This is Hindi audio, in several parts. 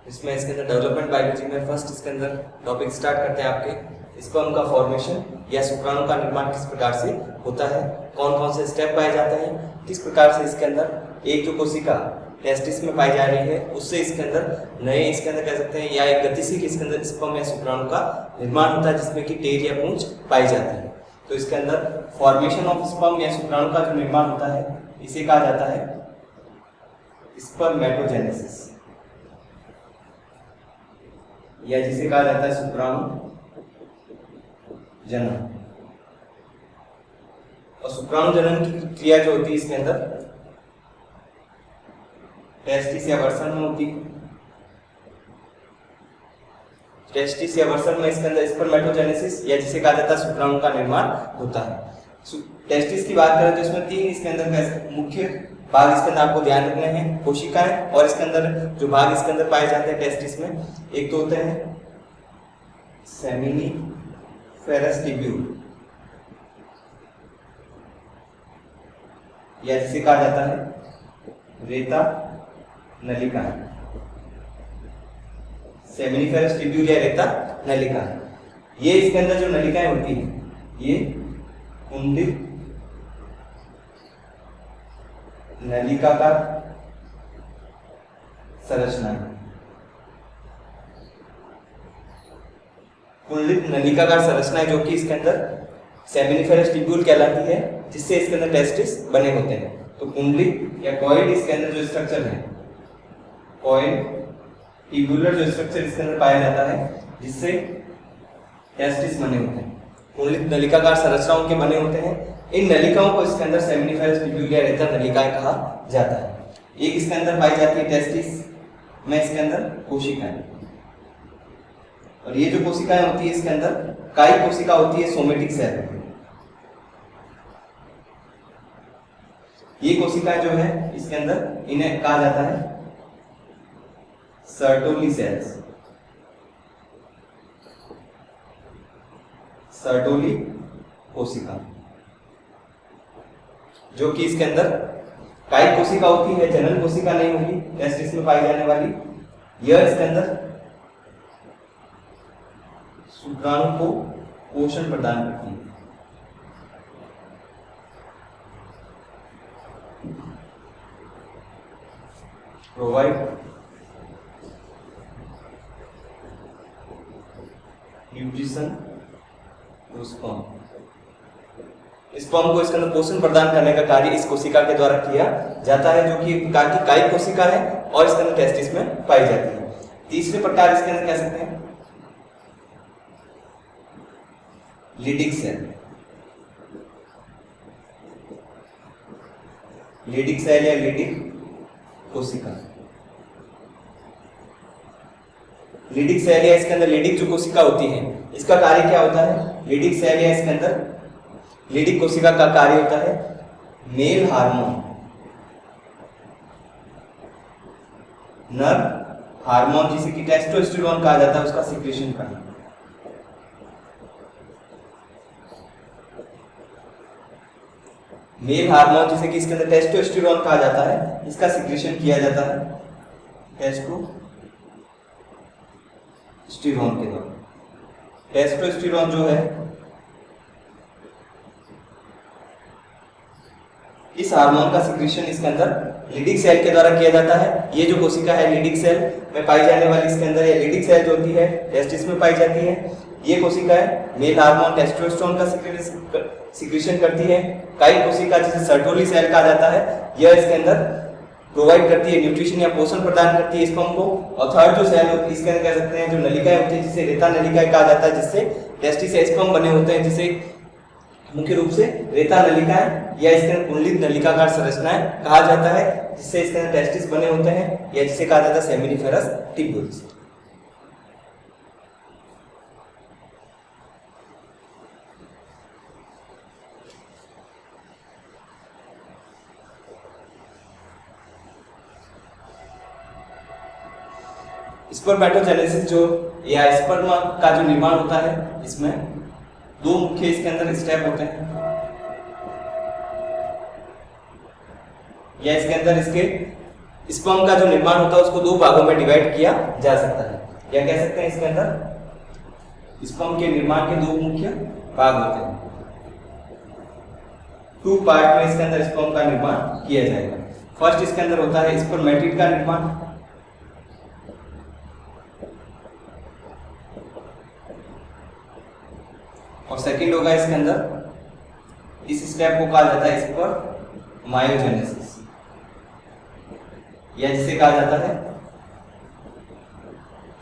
इसमें इसके अंदर डेवलपमेंट बायोलॉजी में फर्स्ट इसके अंदर टॉपिक स्टार्ट करते हैं आपके स्पर्म का फॉर्मेशन या शुक्राणु का निर्माण किस प्रकार से होता है, कौन कौन से स्टेप पाए जाते हैं, किस प्रकार से इसके अंदर एक जो कोशिका टेस्टिस में पाई जा रही है उससे इसके अंदर नए इसके अंदर कह सकते हैं या एक गतिशील इसके अंदर स्पर्म या शुक्राणु का निर्माण होता है जिसमें कि टेर या पूंछ पाई जाती है। तो इसके अंदर फॉर्मेशन ऑफ स्पर्म या शुक्राणु का जो निर्माण होता है इसे कहा जाता है स्पर्मेटोजेनेसिस या जिसे कहा जाता है शुक्राणु जनन। और शुक्राणु जनन की क्रिया जो होती है इसके अंदर टेस्टिस या वर्षण में होती है। टेस्टिस या वर्षण में इसके अंदर स्पर्मेटोजेनेसिस या जिसे कहा जाता है शुक्राणु का निर्माण होता है। टेस्टिस की बात करें तो इसमें तीन इसके अंदर मुख्य भाग इसके अंदर आपको ध्यान रखने हैं, कोशिकाएं और इसके अंदर जो भाग इसके अंदर पाए जाते हैं टेस्टिस में, एक तो होते हैं सेमिनिफेरस ट्यूब्यूल या जिसे कहा जाता है रेता नलिका। सेमिनिफेरस ट्यूब्यूल या रेता नलिका, ये इसके अंदर जो नलिकाएं होती हैं ये कुंडित नलिकाकार संरचना है। कुंडलित नलिकाकार संरचना है जो कि इसके अंदर सेमिनिफेरस ट्यूब्यूल कहलाती है जिससे इसके अंदर टेस्टिस बने होते हैं। तो कुंडलित या कॉइड इसके अंदर जो स्ट्रक्चर है, कॉइड ट्यूबुलर जो स्ट्रक्चर इसके अंदर पाया जाता है जिससे टेस्टिस बने होते हैं। कुंडलित नलिकाकार संरचनाओं के बने होते हैं। इन नलिकाओं को इसके अंदर सेमिनिफेरस ट्यूब्यूल या रेता नलिकाएं कहा जाता है। एक इसके अंदर पाई जाती है टेस्टिस में इसके अंदर कोशिकाएं, और ये जो कोशिकाएं होती है इसके अंदर काई कोशिका होती है सोमेटिक सेल। ये कोशिकाएं जो है इसके अंदर इन्हें कहा जाता है सर्टोली सेल्स, सर्टोली कोशिका, जो कि इसके अंदर काई कोशिका होती है, जनन कोशिका नहीं होगी टेस्टिस में पाई जाने वाली। यह इसके अंदर शुक्राणु को पोषण प्रदान करती है। Provide nutrition to sperm, sperm को इसके अंदर पोषण प्रदान करने का कार्य इस कोशिका के द्वारा किया जाता है जो कि एक प्रकार की कायिक कोशिका है और इसके अंदर टेस्टिस में पाई जाती है। तीसरे प्रकार इसके अंदर कह सकते हैं लीडिक सेल, लीडिक सेल या लीडिक कोशिका। लीडिक सेल या इसके अंदर लीडिक जो कोशिका होती है इसका कार्य क्या होता है? लीडिक सेल या इसके अंदर लीडिक कोशिका का कार्य होता है मेल हार्मोन, नर हार्मोन जिसे कि टेस्टोस्टेरोन कहा जाता है उसका सिक्रेशन करना। मेल हार्मोन जिसे कि इसके अंदर टेस्टोस्टेरोन कहा जाता है इसका सिक्रेशन किया जाता है टेस्टोस्टेरोन के द्वारा। टेस्टोस्टेरोन जो है इस हार्मोन का सिक्रेशन इसके अंदर लीडिक सेल के द्वारा किया जाता है। ये जो कोशिका है लीडिक सेल में पाई जाने वाली इसके अंदर ये लीडिक सेल जो होती है टेस्टिस में पाई जाती है। ये कोशिका है मेल हार्मोन टेस्टोस्टेरोन का सिक्रेशन करती है। कई कोशिका जिसे सर्टोली सेल कहा जाता है यह इसके अंदर प्रोवाइड करती है न्यूट्रिशन या पोषण प्रदान करती है स्पर्म को। और थर्ड जो सेल होती है इसके अंदर कह सकते हैं जो नलिकाएं होती है जिसे रेता नलिकाएं कहा जाता है जिससे टेस्टिस या स्पर्म बने होते हैं, जिसे मुख्य रूप से रेता नलिकाएं या इसके अंदर कुंडलित नलिकाकार संरचनाएं कहा जाता है जिससे इसके अंदर टेस्टिस बने होते हैं या जिसे कहा जाता है सेमिनिफेरस ट्यूब्यूल्स। स्पर्मेटोजेनेसिस जो या स्पर्म का जो निर्माण होता है इसमें दो मुख्य इसके अंदर स्टेप होते हैं या इसके अंदर इसके स्पर्म का जो निर्माण होता है उसको दो भागों में डिवाइड किया जा सकता है, या कह सकते हैं इसके अंदर स्पर्म के निर्माण के दो मुख्य भाग होते हैं। 2 पार्ट में इसके अंदर स्पर्म का निर्माण किया जाएगा। फर्स्ट इसके अंदर होता है स्पर्मेटिड का निर्माण, और सेकंड होगा इसके अंदर, इस स्टेप को कहा जाता है स्पर्मायोजेनेसिस, या जिसे कहा जाता है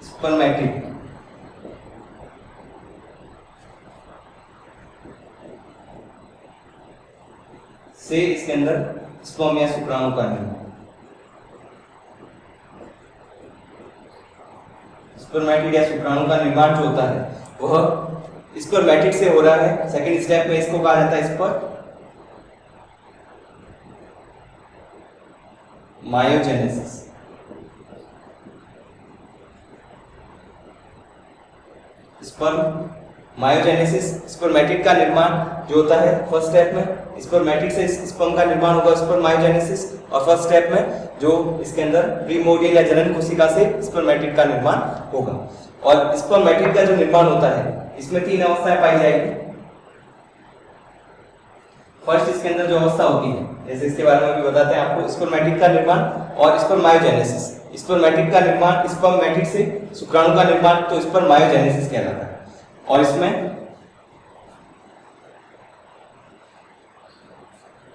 स्पर्मेटिड। से इसके अंदर स्पर्म या शुक्राणु का निर्माण। स्पर्मेटिड या शुक्राणु का निर्माण जो होता है वह स्पर्मेटिड से हो रहा है। सेकंड स्टेप में इसको कहा जाता है स्पर्मायोजेनेसिस। स्पर्मायोजेनेसिस, स्पर्मेटिड का निर्माण जो होता है फर्स्ट स्टेप में, स्पर्मेटिड से स्पर्म का निर्माण होगा स्पर्मायोजेनेसिस, और फर्स्ट स्टेप में जो इसके अंदर प्रीमोर्डियल या जनन कोशिका से स्पर्मेटिड का निर्माण होगा। और स्पर्मेटिड का जो निर्माण होता है इसमें 3 अवस्थाएं पाई जाएगी। फर्स्ट इसके अंदर जो अवस्था होती है, जैसे इसके बारे में भी बताते हैं आपको, स्पर्मेटिड का निर्माण और स्पर्मायोजेनेसिस। स्पर्मेटिड का निर्माण, स्पर्मेटिड से शुक्राणु का निर्माण तो स्पर्मायोजेनेसिस कहलाता है। और इसमें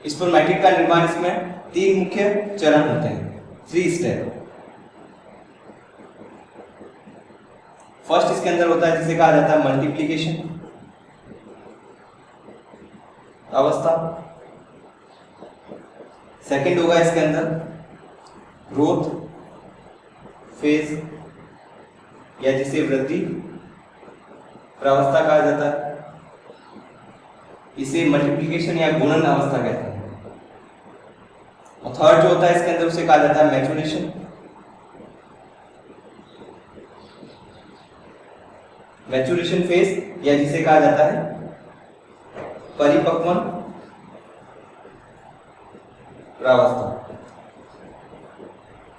स्पर्मेटिड का निर्माण, इसमें 3 मुख्य चरण होते हैं, 3 स्टेप। फर्स्ट इसके अंदर होता है जिसे कहा जाता है मल्टीप्लिकेशन अवस्था। सेकंड होगा इसके अंदर ग्रोथ फेज, या जिसे वृद्धि प्रावस्था कहा जाता है। इसे मल्टीप्लिकेशन या गुणन अवस्था कहते हैं। और थर्ड जो होता है इसके अंदर उसे कहा जाता है मैचुरेशन। मैचुरेशन फेज, या जिसे कहा जाता है परिपक्वन प्रावस्था।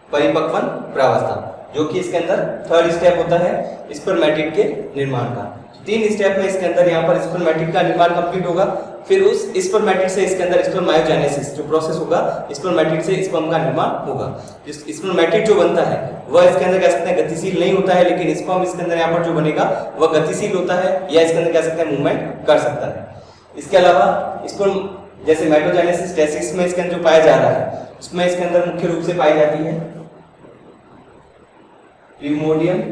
परिपक्वन प्रावस्था जो कि इसके अंदर थर्ड स्टेप होता है स्पर्मेटिड के निर्माण का। 3 स्टेप में इसके अंदर यहाँ पर स्पर्मेटिड का निर्माण कंप्लीट होगा। फिर उस स्पर्मेटिड से इसके अंदर स्पर्मायोजेनेसिस जो प्रोसेस होगा, स्पर्मेटिड से स्पर्म का निर्माण होगा। स्पर्मेटिड जो बनता है वह इसके अंदर कह सकते हैं गतिशील नहीं होता है, लेकिन स्पर्म इसके अंदर यहाँ पर जो बनेगा वह गतिशील होता है, या इसके अंदर कह सकते हैं मूवमेंट कर सकता है। इसके अलावा स्पर्म जैसे मेटोजेनेसिस टेसिस में इसके अंदर जो पाया जा रहा है उसमें इसके अंदर मुख्य रूप से पाई जाती है प्रिमोर्डियम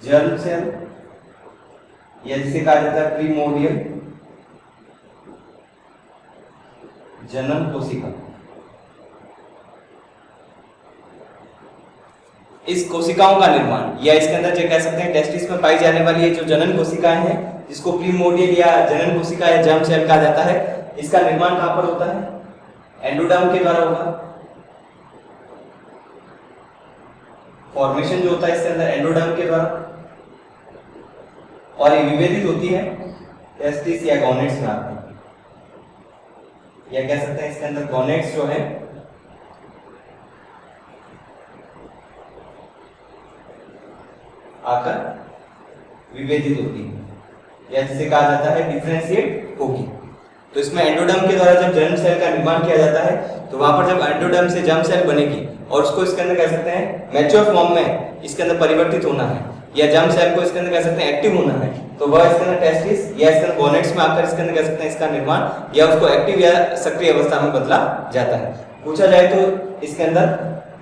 जर्म सेल, या जिसे कहा जाता है प्रीमोर्डियल जनन कोशिका। इस कोशिकाओं का निर्माण, या इसके अंदर जो कह सकते हैं टेस्टिस में पाई जाने वाली ये जो जनन कोशिकाएं हैं, जिसको प्रीमोर्डियल या जनन कोशिका या जर्म सेल कहा जाता है, इसका निर्माण कहां पर होता है? एंडोडर्म के द्वारा होगा। फॉर्मेशन जो होता है इसके अंदर एंडोडर्म के द्वारा, और ये विभेदित होती है टेस्टिस या गोनेट्स में आकर, या कह सकते हैं इसके अंदर गोनेट्स जो है आकर विभेदित होती है, या जिसे कहा जाता है डिफरेंशिएट होगी। तो इसमें एंडोडर्म के द्वारा जब जर्म सेल का निर्माण किया जाता है तो वहां पर जब एंडोडर्म से जर्म सेल बनेगी और उसको इसके अंदर कह सकते हैं मैच्योर फॉर्म में इसके अंदर परिवर्तित होना है, या जर्म सेल को इसके अंदर कह सकते हैं एक्टिव होना है, तो वह इसके अंदर टेस्टिस या इसके अंदर गोनेट्स में आकर इसके अंदर कह सकते हैं इसका निर्माण या उसको एक्टिव या सक्रिय अवस्था में बदला जाता है। पूछा जाए तो इसके अंदर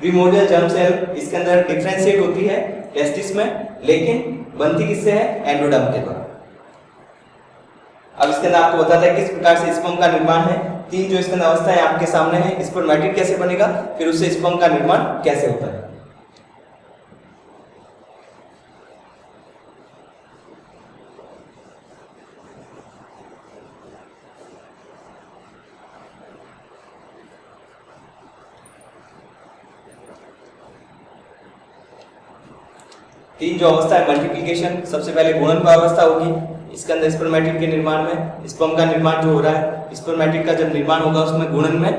प्रीमोर्डियल जर्म सेल इसके अंदर डिफरेंशिएट होती है टेस्टिस में, लेकिन बनती किससे है? एंडोडर्म के द्वारा। अब इसके अंदर आपको बताता है किस प्रकार से स्पर्म का निर्माण है। 3 जो इसके अंदर अवस्थाएं आपके सामने हैं, स्पर्मेटिड कैसे बनेगा, फिर उससे स्पर्म का निर्माण कैसे होता है। तीन जो अवस्था है मल्टीप्लिकेशन, सबसे पहले गुणन अवस्था होगी। इसके अंदर स्पर्मेटिड के निर्माण में स्पर्म का निर्माण जो हो रहा है, स्पर्मेटिड का जब निर्माण होगा उसमें गुणन में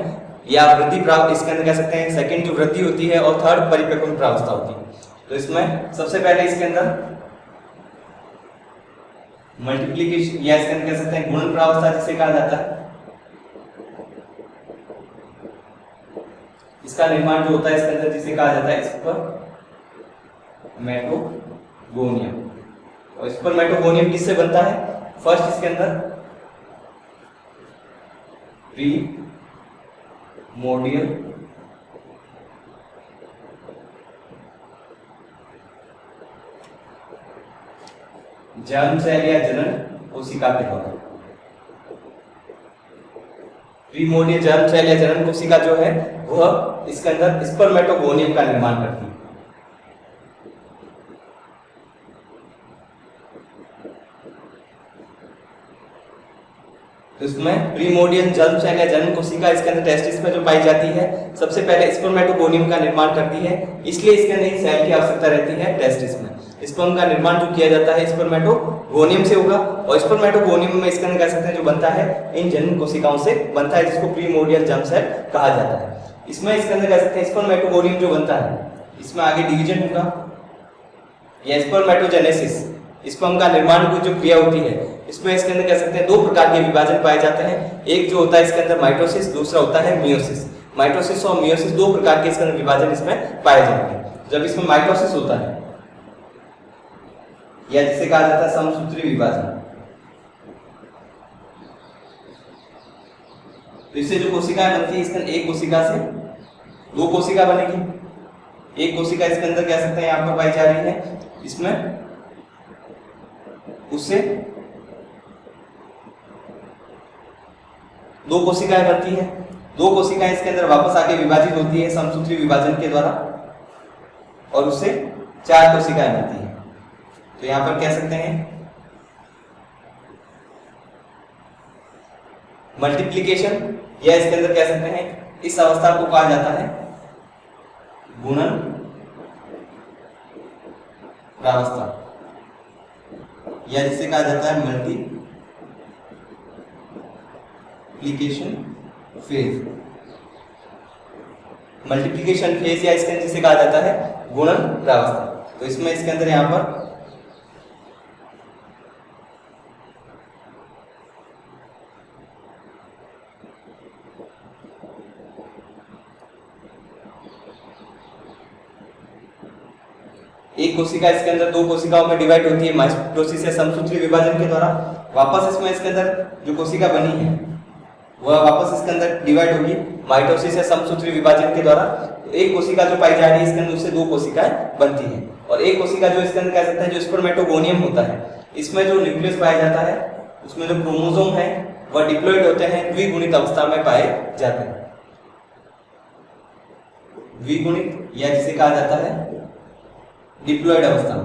या वृद्धि प्रावस्था, इसके अंदर कह सकते हैं सेकंड जो वृद्धि होती है और थर्ड परिपक्व प्रावस्था होती है। तो इसमें सबसे पहले इसके अंदर मल्टीप्लीकेशन या इसके अंदर कह सकते हैं गुणन प्रावस्था जिसे कहा जाता है, इसका निर्माण जो होता है इसके अंदर जिसे कहा जाता है स्पर्मेटोगोनियम। और स्पर्मेटोगोनियम किससे बनता है? फर्स्ट इसके अंदर प्रीमोर्डियल जर्म सेल या जनन कोशिका के द्वारा, प्रीमोर्डियल जर्म सेल या जनन कोशिका जो है वह इसके अंदर स्पर्मेटोगोनियम का निर्माण करती है। तो इसमें प्रीमोर्डियल जर्म सेल या जनन कोशिका इसके अंदर टेस्टिस में जो पाई जाती है सबसे पहले स्पर्मेटोगोनियम का निर्माण करती है, इसलिए इसके अंदर सेल की आवश्यकता रहती है टेस्टिस में। स्पर्म का निर्माण जो किया जाता है स्पर्मेटोगोनियम से होगा और स्पर्मेटोगोनियम में इसके अंदर कह सकते हैं जो बनता है इन जनन कोशिकाओं से बनता है, जिसको प्रीमोर्डियल जर्म सेल कहा जाता है। इसमें इसके अंदर कह सकते हैं स्पर्मेटोगोनियम जो बनता है इसमें आगे डिवीजन होगा या स्पर्मेटोजेनेसिस, स्पर्म का निर्माण की जो क्रिया होती है इसमें इसके अंदर कह सकते हैं दो प्रकार के विभाजन पाए जाते हैं। एक जो होता है इसके अंदर माइटोसिस, दूसरा होता है मियोसिस। माइटोसिस और मियोसिस दो प्रकार के इसके अंदर विभाजन इसमें पाए जाते हैं। जब इसमें माइटोसिस होता है या जिसे कहा जाता है समसूत्री विभाजन, तो इससे जो कोशिकाएं बनती है इसके अंदर एक कोशिका से दो कोशिका बनेगी। एक कोशिका इसके अंदर कह सकते हैं यहाँ पर पाई जा रही है, इसमें उससे दो कोशिकाएं बनती है। दो कोशिकाएं इसके अंदर वापस आके विभाजित होती है समसूत्री विभाजन के द्वारा और उससे चार कोशिकाएं बनती है। तो यहां पर कह सकते हैं मल्टीप्लिकेशन या इसके अंदर कह सकते हैं इस अवस्था को कहा जाता है गुणन प्रावस्था या जिसे कहा जाता है मल्टीप्लिकेशन फेज। मल्टीप्लिकेशन फेज या इसके अंदर जिसे कहा जाता है गुणन प्रावस्था। तो इसमें इसके अंदर यहां पर एक कोशिका इसके अंदर दो कोशिकाओं में डिवाइड होती है माइटोसिस या समसूत्री विभाजन के द्वारा। वापस इसमें इसके अंदर जो कोशिका बनी है वह वापस इसके अंदर डिवाइड होगी माइटोसिस या समसूत्री विभाजन के द्वारा। तो एक कोशिका जो पाई जा रही है इसके अंदर उससे दो कोशिकाएं बनती हैं और एक कोशिका जो इसके अंदर कह सकते हैं जो स्पर्मेटोगोनियम होता है, इसमें जो न्यूक्लियस पाया जाता है उसमें जो क्रोमोसोम है वह डिप्लॉइड होते हैं, द्विगुणित अवस्था में पाए जाते हैं। द्विगुणित या जिसे कहा जाता है डिप्लॉइड अवस्था में।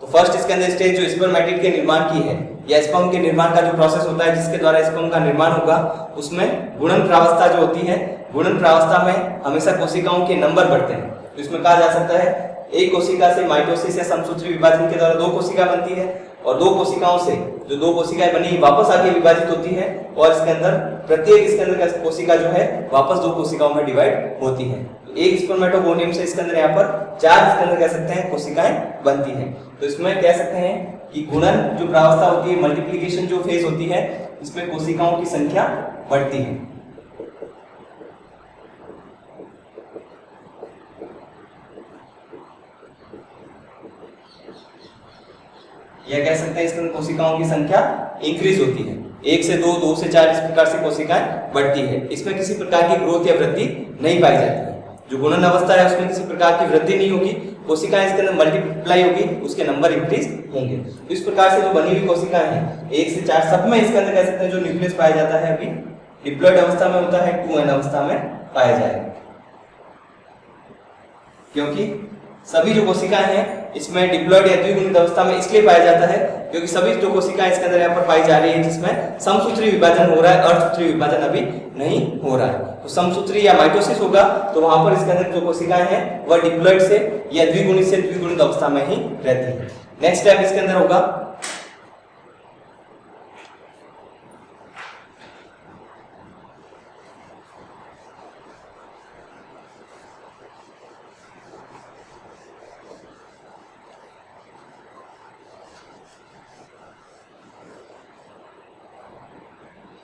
तो फर्स्ट इसके अंदर स्टेज जो स्पर्मेटिड के निर्माण की है या स्पर्म के निर्माण का जो प्रोसेस होता है जिसके द्वारा स्पर्म का निर्माण होगा उसमें गुणन प्रावस्था जो होती है, गुणन प्रावस्था में हमेशा कोशिकाओं के नंबर बढ़ते हैं। तो इसमें कहा जा सकता है एक कोशिका से माइटोसिस या समसूत्री विभाजन के द्वारा दो कोशिका बनती है और दो कोशिकाओं से जो दो कोशिकाएं बनी वापस आके विभाजित होती है और इसके अंदर प्रत्येक इसके अंदर कोशिका जो है वापस दो कोशिकाओं में डिवाइड होती है। तो एक स्पर्मेटोगोनियम से इसके अंदर यहाँ पर चार इसके अंदर कह सकते हैं कोशिकाएं बनती हैं। तो इसमें कह सकते हैं कि गुणन जो प्रावस्था होती है, मल्टीप्लिकेशन जो फेज होती है, इसमें कोशिकाओं की संख्या बढ़ती है। यह कह सकते हैं इसके अंदर कोशिकाओं की संख्या इंक्रीज होती है, एक से दो, दो से चार, इस प्रकार से कोशिकाएं बढ़ती है। इसमें किसी प्रकार की ग्रोथ या वृद्धि नहीं पाई जाती है। जो गुणन अवस्था है उसमें किसी प्रकार की वृद्धि नहीं होगी, कोशिकाएं इसके अंदर मल्टीप्लाई होगी, उसके नंबर इंक्रीज होंगे। तो इस प्रकार से जो बनी हुई कोशिकाएं हैं एक से चार, सब में इसके अंदर कह सकते हैं जो न्यूक्लियस पाया जाता है अभी डिप्लॉइड अवस्था में होता है, 2n अवस्था में पाया जाएगा। क्योंकि सभी जो कोशिकाएं हैं इसमें डिप्लॉइड या द्विगुणित अवस्था में इसलिए पाया जाता है क्योंकि सभी जो कोशिकाएं इसके अंदर यहाँ पर पाई जा रही है जिसमें समसूत्री विभाजन हो रहा है, अर्धसूत्री विभाजन अभी नहीं हो रहा है। तो समसूत्री या माइटोसिस होगा तो वहां पर इसके अंदर जो कोशिकाएं हैं वह डिप्लॉइड से या द्विगुणित अवस्था में ही रहती है। नेक्स्ट स्टेप इसके अंदर होगा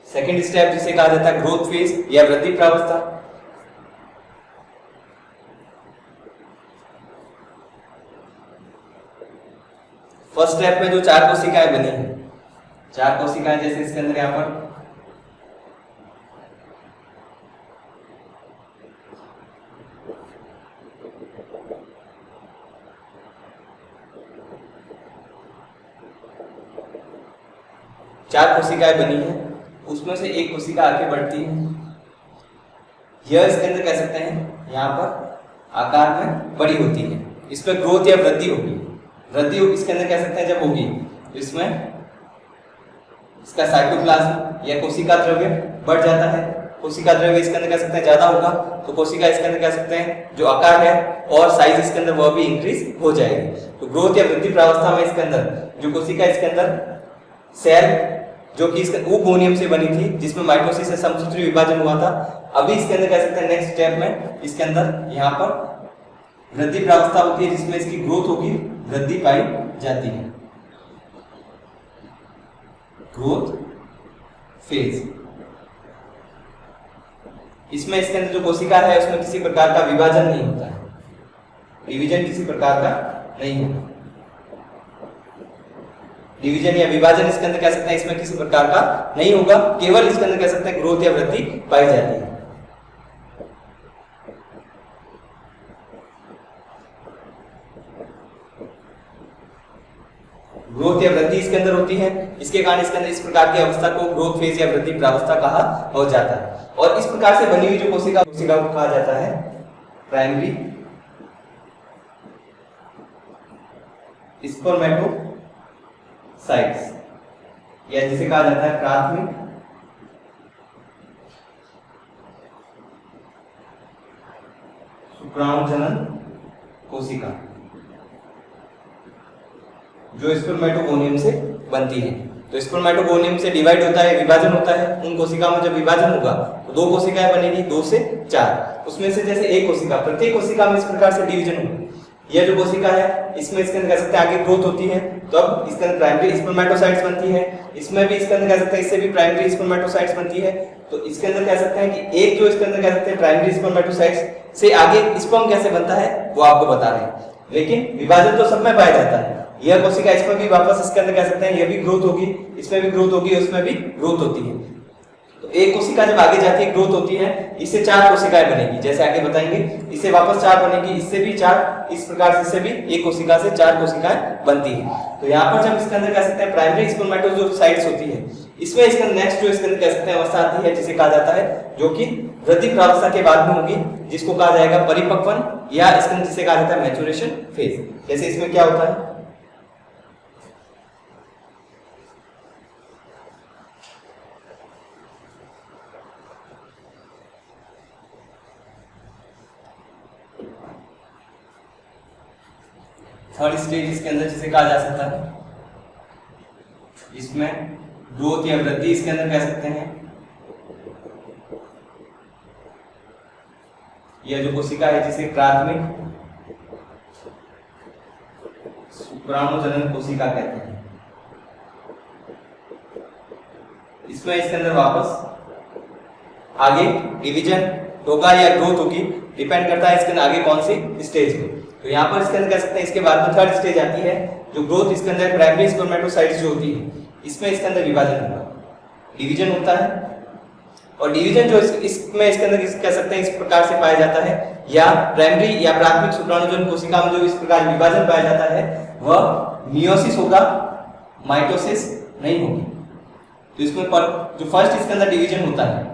सेकेंड स्टेप जिसे कहा जाता है ग्रोथ फेज या वृद्धि प्रावस्था। फर्स्ट स्टेप में जो 4 कोशिकाएं बनी है, 4 कोशिकाएं जैसे इसके अंदर यहां पर चार कोशिकाएं बनी है, उसमें से एक कोशिका आगे बढ़ती है। यह इसके अंदर कह सकते हैं यहाँ पर आकार में बड़ी होती है, इस पर ग्रोथ या वृद्धि होगी। वृद्धि इसके अंदर कह सकते हैं जब होगी तो इसमें इसका साइटोप्लाज्म या कोशिका द्रव्य बढ़ जाता है। कोशिका द्रव्य इसके अंदर कह सकते हैं ज्यादा होगा तो कोशिका इसके अंदर कह सकते हैं जो आकार है और साइज इसके अंदर वह भी इंक्रीज हो जाएगी। तो ग्रोथ या वृद्धि प्रावस्था में इसके अंदर जो कोशिका इसके अंदर सेल जो कि इसके ऊपोनियम से बनी थी, जिसमें माइटोसिस से समसूत्री विभाजन हुआ था, अभी इसके अंदर कह सकते हैं नेक्स्ट स्टेप में इसके अंदर यहाँ पर वृद्धि प्रावस्था होती है, जिसमें इसकी ग्रोथ होगी, वृद्धि पाई जाती है, ग्रोथ फेज। इसमें इसके अंदर जो कोशिका है उसमें किसी प्रकार का विभाजन नहीं होता है, डिवीजन किसी प्रकार का नहीं है। डिवीजन या विभाजन इसके अंदर कह सकते हैं इसमें किसी प्रकार का नहीं होगा, केवल इसके अंदर कह सकते हैं ग्रोथ या वृद्धि पाई जाती है। ग्रोथ या वृद्धि इसके अंदर होती है, इसके कारण इसके अंदर इस प्रकार की अवस्था को ग्रोथ फेज या वृद्धि प्रावस्था कहा हो जाता है। और इस प्रकार से बनी हुई जो कोशिका को कहा जाता है प्राइमरी स्पर्मेटोसाइट्स या जिसे कहा जाता है प्राथमिक शुक्राणुजनन कोशिका, जो स्पर्मेटोगोनियम से बनती है। तो स्पर्मेटोगोनियम से डिवाइड होता है, विभाजन होता है। उन कोशिकाओं में जब विभाजन होगा तो 2 कोशिकाएं बनेगी, 2 से 4। उसमें से जैसे एक कोशिका, प्रत्येक कोशिका में इस प्रकार से डिवीजन होगा। यह जो कोशिका है इसमें इसके अंदर कह सकते हैं आगे ग्रोथ होती है, तो अब इसके अंदर प्राइमरी स्पर्मेटोसाइट्स बनती है। इसमें भी इसके अंदर कह सकते हैं इससे भी प्राइमरी स्पर्मेटोसाइट्स बनती है। तो इसके अंदर कह सकते हैं कि एक जो इसके अंदर कह सकते हैं प्राइमरी स्पर्मेटोसाइट्स से आगे स्पर्म कैसे बनता है वो आपको बता रहे हैं, लेकिन विभाजन तो सब में पाया जाता है। यह कोशिका इसमें भी वापस इसके अंदर कह सकते हैं यह भी ग्रोथ होगी, इसमें भी ग्रोथ होगी, उसमें भी ग्रोथ होती है। तो एक कोशिका जब आगे जाती है ग्रोथ होती है, इससे 4 कोशिकाएं बनेगी, जैसे आगे बताएंगे। इससे वापस 4 बनेगी, इससे भी 4, इस प्रकार से इससे भी एक कोशिका से 4 कोशिकाएं बनती है। तो यहाँ पर जब इसके अंदर कह सकते हैं प्राइमरी स्पर्मेटोसाइट्स होती है, इसमें इसके नेक्स्ट जो इसके अंदर कह सकते हैं अवस्था आती है जिसे कहा जाता है जो कि वृद्धि प्रावस्था के बाद में होगी, जिसको कहा जाएगा परिपक्वन या इसके अंदर जिसे कहा जाता है मैच्योरेशन फेज। जैसे इसमें क्या होता है, थर्ड स्टेज इसके अंदर जिसे कहा जा सकता है, इसमें ग्रोथ या वृद्धि इसके अंदर कह सकते हैं। यह जो कोशिका है जिसे प्राथमिक शुक्राणुजनन कोशिका कहते हैं, इसमें इसके अंदर वापस आगे डिवीजन होगा या ग्रोथ होगी, डिपेंड करता है इसके अंदर आगे कौन सी स्टेज है। तो यहाँ पर इसके अंदर कह सकते हैं इसके बाद में थर्ड स्टेज आती है जो ग्रोथ, इसके अंदर प्राइमरी स्पर्मेटोसाइट्स जो होती है इसमें इसके अंदर विभाजन होगा, डिवीजन होता है। और डिवीजन जो इसमें इसके अंदर कह सकते हैं इस प्रकार से पाया जाता है, या प्राइमरी या प्राथमिक शुक्राणुजनन कोशिका में जो इस प्रकार विभाजन पाया जाता है वह मियोसिस होगा, माइटोसिस नहीं होगी। तो इसमें जो फर्स्ट इसके अंदर डिवीजन होता है,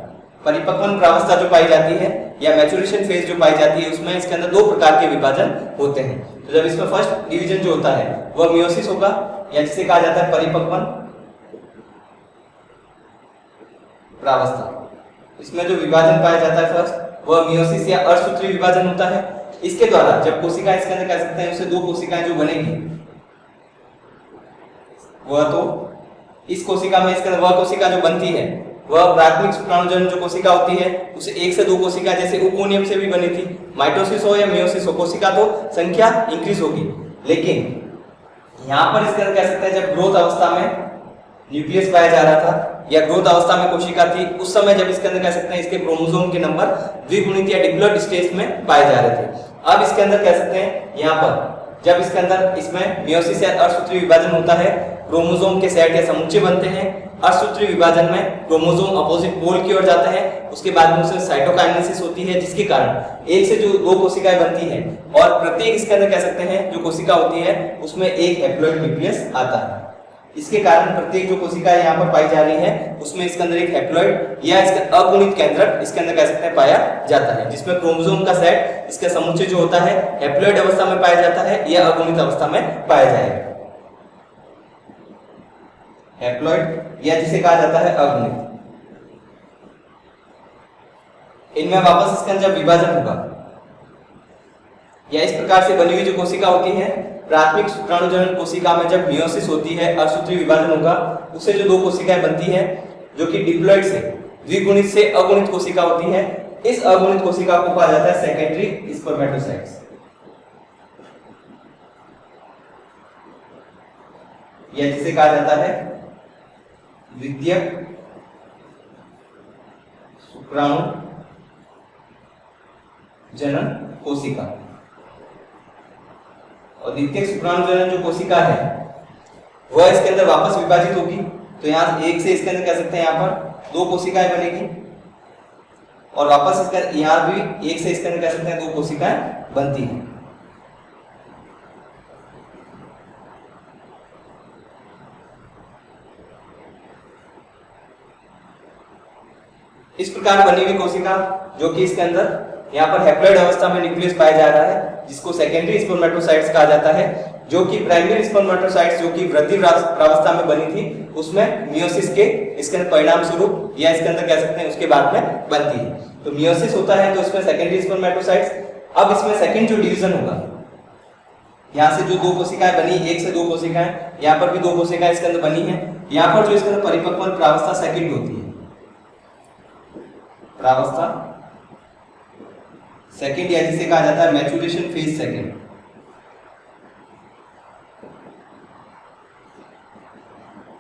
परिपक्वन प्रावस्था जो पाई जाती है या मैच्योरेशन फेज जो पाई जाती है, उसमें इसके अंदर 2 प्रकार के विभाजन होते हैं। तो जब इसमें फर्स्ट डिवीजन जो होता है वह मियोसिस होगा या जिसे कहा जाता है परिपक्वन प्रावस्था। इसमें जो विभाजन पाया जाता है फर्स्ट वह मियोसिस या अर्धसूत्री विभाजन होता है। इसके द्वारा जब कोशिका इसके अंदर कह सकते हैं उससे 2 कोशिकाएं जो बनेगी, वह तो इस कोशिका में इसके अंदर वह कोशिका जो बनती है वह प्राथमिक शुक्राणुजनन जो कोशिका होती है उसे 1 से 2 कोशिका जैसे ऊपोनियम से भी बनी थी, माइटोसिस हो या मियोसिस हो, कोशिका तो संख्या इंक्रीज होगी। लेकिन यहाँ पर इसके अंदर कह सकते हैं जब ग्रोथ अवस्था में न्यूक्लियस पाया जा रहा था या ग्रोथ अवस्था में कोशिका थी, उस समय जब इसके अंदर कह सकते हैं इसके क्रोमोसोम के नंबर द्विगुणित या डिप्लॉइड स्टेज में पाए जा रहे थे। अब इसके अंदर कह सकते हैं यहाँ पर जब इसके अंदर इसमें मियोसिस या अर्धसूत्रीय विभाजन होता है, क्रोमोसोम के सेट या समुच्चय बनते हैं। अर्धसूत्रीय विभाजन में क्रोमोसोम अपोजिट पोल की ओर जाता है, उसके बाद में उसमें साइटोकाइनेसिस होती है, जिसके कारण एक से जो दो कोशिकाएं बनती हैं और प्रत्येक इसके अंदर कह सकते हैं जो कोशिका होती है उसमें एक हैप्लॉइड न्यूक्लियस आता है। इसके कारण प्रत्येक जो कोशिका यहाँ पर पाई जा रही है उसमें इसके अंदर एक हैप्लॉइड या इसका अगुणित केंद्रक इसके अंदर कह सकते हैं पाया जाता है, जिसमें क्रोमोसोम का सेट इसका समुच्चय जो होता है हैप्लॉइड अवस्था में पाया जाता है या अगुणित अवस्था में पाया जाएगा। हैप्लॉइड या जिसे कहा जाता है अगुणित। इनमें वापस इसके अंदर जब विभाजन होगा या इस प्रकार से बनी हुई जो कोशिका होती है, प्राथमिक शुक्राणुजनन कोशिका में जब मियोसिस होती है, अर्धसूत्रीय विभाजन होगा, उससे जो दो कोशिकाएं बनती है जो कि डिप्लॉइड से द्विगुणित से अगुणित कोशिका होती है, इस अगुणित कोशिका को कहा जाता है सेकेंडरी स्पर्मेटोसाइट्स या जिसे कहा जाता है द्वितीयक शुक्राणु जनन कोशिका। और द्वितीयक शुक्राणुजनन जो कोशिका है वह इसके अंदर वापस विभाजित होगी, तो यहाँ एक से इसके अंदर कह सकते हैं यहाँ पर दो कोशिकाएं बनेगी और वापस इसके यहाँ भी एक से इसके अंदर कह सकते हैं दो कोशिकाएं बनती हैं। इस प्रकार बनी हुई कोशिका जो कि इसके अंदर यहाँ पर हैप्लॉइड अवस्था में न्यूक्लियस पाया जा रहा है, जिसको सेकेंडरी स्पर्मेटोसाइट्स कहा जाता है, जो कि प्राइमरी स्पर्मेटोसाइट्स जो कि वृद्धि प्रावस्था में बनी थी उसमें मियोसिस के इसके अंदर परिणाम स्वरूप या इसके अंदर कह सकते हैं उसके बाद में बनती है। तो मियोसिस होता है तो इसमें सेकेंडरी स्पर्मेटोसाइट्स। अब इसमें सेकेंड जो डिवीजन होगा, यहाँ से जो दो कोशिकाएं बनी, एक से दो कोशिकाएं, यहाँ पर भी दो कोशिकाएं इसके अंदर बनी है। यहाँ पर जो इसके अंदर परिपक्वन प्रावस्था सेकेंड होती है, प्रावस्था सेकेंड या जिसे कहा जाता है मैच्योरेशन फेज सेकेंड,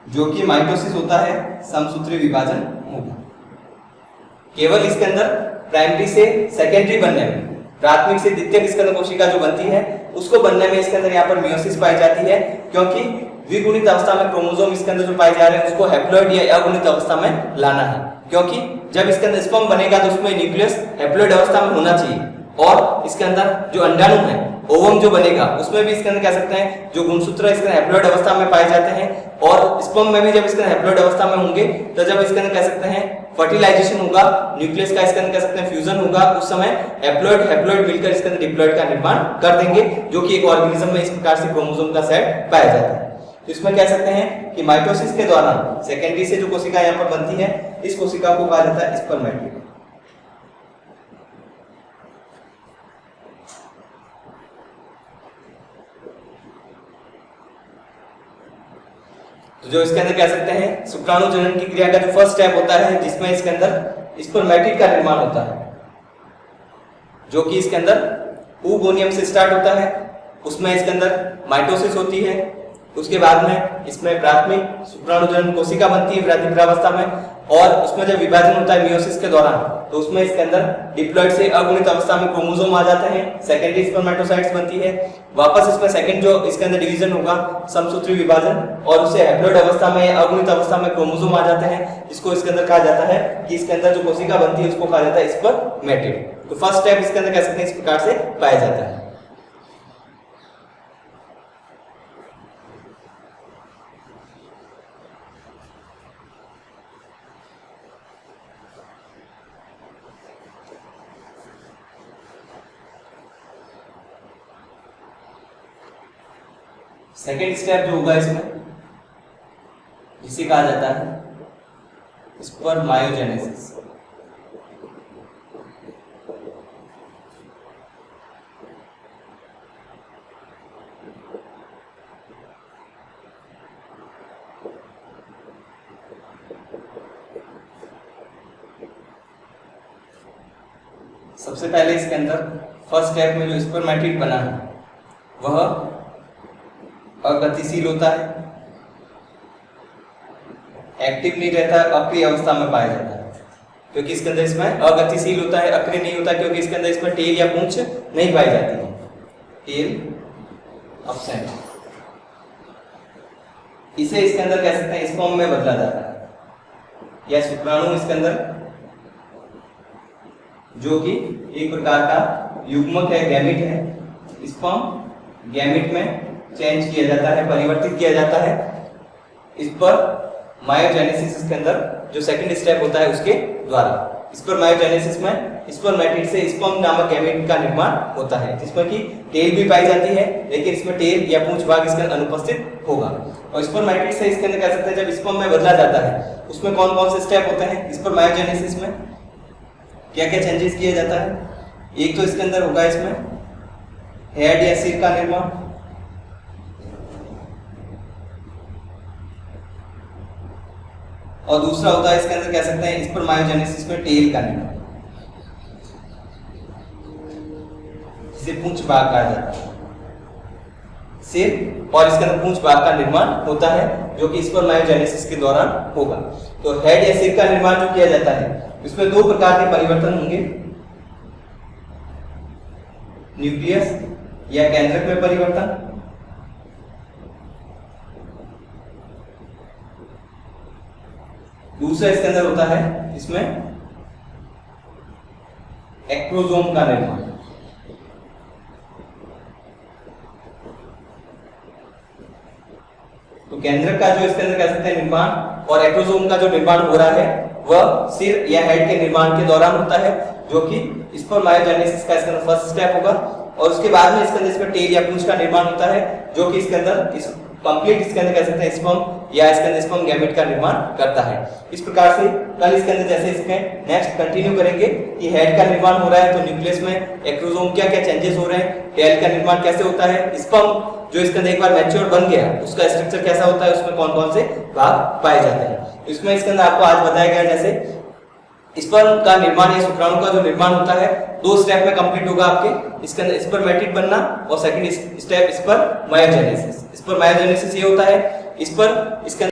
जो कि माइटोसिस होता है, समसूत्रीय विभाजन होगा। केवल इसके अंदर प्राइमरी से सेकेंडरी बनने में, प्राथमिक से द्वितीयक इसके अंदर कोशिका जो बनती है उसको बनने में इसके अंदर यहाँ पर मियोसिस पाई जाती है, क्योंकि द्विगुणित अवस्था में क्रोमोसोम इसके अंदर जो पाए जा रहे हैं उसको हैप्लॉइड या अगुणित अवस्था में लाना है, क्योंकि जब इसके अंदर स्पर्म बनेगा तो उसमें न्यूक्लियस हैप्लॉइड अवस्था में होना चाहिए और इसके अंदर जो अंडाणु है, ओवम जो बनेगा उसमें भी इसके अंदर कह सकते हैं जो गुणसूत्र इसके अंदर हैप्लॉइड अवस्था में पाए जाते हैं और स्पर्म में भी जब इसके अंदर हैप्लॉइड अवस्था में होंगे तो जब इसके अंदर कह सकते हैं फर्टिलाइजेशन होगा, न्यूक्लियस का इसके अंदर कह सकते हैं फ्यूजन होगा, उस समय हैप्लॉइड मिलकर इसके अंदर डिप्लॉइड का निर्माण कर देंगे, जो कि एक ऑर्गेनिज्म में इस प्रकार से क्रोमोसोम का सेट पाया जाता है। तो इसमें कह सकते हैं कि माइटोसिस के दौरान सेकेंडरी से जो कोशिका यहाँ पर बनती है इस कोशिका को कहा जाता है स्पर्मेटिड। तो जो इसके अंदर कह सकते हैं शुक्राणु जनन की क्रिया का जो फर्स्ट स्टेप होता है जिसमें इसके अंदर स्पर्मेटिड का निर्माण होता है, जो कि इसके अंदर oogonia से स्टार्ट होता है, उसमें इसके अंदर माइटोसिस होती है, उसके बाद में इसमें प्राथमिक शुक्राणुजनन कोशिका बनती है वृद्धि प्रावस्था में और उसमें जब विभाजन होता है मियोसिस के दौरान तो उसमें इसके अंदर डिप्लॉइड से अगुणित अवस्था में क्रोमोसोम आ जाते हैं, सेकेंडरी स्पर्मेटोसाइट्स बनती है, वापस इसमें सेकंड जो इसके अंदर डिवीजन होगा समसूत्रीय विभाजन और उसे हैप्लॉइड अवस्था में या अगुणित अवस्था में क्रोमोसोम आ जाते हैं, जिसको इसके अंदर कहा जाता है कि इसके अंदर जो कोशिका बनती है उसको कहा जाता है स्पर्मेटिड। तो फर्स्ट स्टेप इसके अंदर कह सकते हैं इस प्रकार से पाया जाता है। सेकेंड स्टेप जो होगा इसमें इसे कहा जाता है स्पर्मायोजेनेसिस। सबसे पहले इसके अंदर फर्स्ट स्टेप में जो स्पर्मेटिड बना है वह अगतिशील होता है, एक्टिव नहीं रहता, अक्रिय अवस्था में पाया जाता है, क्योंकि इसके अंदर इसमें अगतिशील होता है, अक्रिय नहीं होता, क्योंकि इसके अंदर इसमें टेल या पूंछ नहीं पाई जाती है, टेल अब्सेंट। इसे इसके अंदर कह सकते हैं स्पर्म में बदला जाता है, या शुक्राणु इसके अंदर जो कि एक प्रकार का युग्मक है, गैमिट है, स्पर्म गैमिट में चेंज किया जाता है, परिवर्तित किया जाता है। इस पर मायोजेनेसिस इसके अंदर जो सेकंड स्टेप होता है उसके द्वारा, इस पर मायोजेनेसिस में स्पर्मेटिड से स्पर्म नामक गैमेट का निर्माण होता है, जिसमें कि टेल भी पाई जाती है, लेकिन इसमें टेल या पूंछ भाग इसके अंदर अनुपस्थित होगा। और स्पर्मेटिड से इसके अंदर कह सकते हैं जब स्पर्म में बदला जाता है उसमें कौन कौन से स्टेप होते हैं, इस पर मायोजेनेसिस में क्या क्या चेंजेस किया जाता है। एक तो इसके अंदर होगा इसमें हेड या सिर का निर्माण, और दूसरा होता है इसके अंदर कह सकते हैं इस पर मायोजेनेसिस में टेल का निर्माण, जिसे पूंछ भाग कहा जाता है। सिर और इसके अंदर पूंछ भाग का निर्माण होता है, जो कि इस पर मायोजेनेसिस के दौरान होगा। तो हेड या सिर का निर्माण जो किया जाता है इसमें दो प्रकार के परिवर्तन होंगे, न्यूक्लियस या केंद्रक में परिवर्तन, दूसरा इसके अंदर होता है इसमें एक्रोसोम का निर्माण। तो केंद्रक का जो इसके अंदर कह सकते हैं निर्माण और एक्रोसोम का जो निर्माण हो रहा है वह सिर या हेड के निर्माण के दौरान होता है, जो कि इस पर मायोजेनेसिस का इसके अंदर फर्स्ट स्टेप होगा, और उसके बाद में इसके अंदर इसमें टेल या पूंछ का निर्माण होता है, जो कि इसके अंदर इस कंप्लीट इसके अंदर कह सकते हैं स्पर्म या इसके अंदर स्पर्म गैमेट का निर्माण करता है। इस प्रकार से कल इसके अंदर जैसे इसमें नेक्स्ट कंटिन्यू करेंगे कि हेड का निर्माण हो रहा है तो न्यूक्लियस में एक्रोसोम क्या क्या चेंजेस हो रहे हैं, टेल का निर्माण कैसे होता है, स्पर्म जो इसके अंदर एक बार मैच्योर बन गया उसका स्ट्रक्चर कैसा होता है, उसमें कौन कौन से भाग पाए जाते हैं। इसमें इसके अंदर आपको आज बताया गया जैसे स्पर्म का निर्माण या शुक्राणु का जो निर्माण होता है दो स्टेप में कंप्लीट होगा आपके, इसके अंदर स्पर्मेटिड बनना और सेकंड स्टेप इस पर मायोजेनेसिस। इस पर मायोजेनेसिस ये होता है, इस पर इसके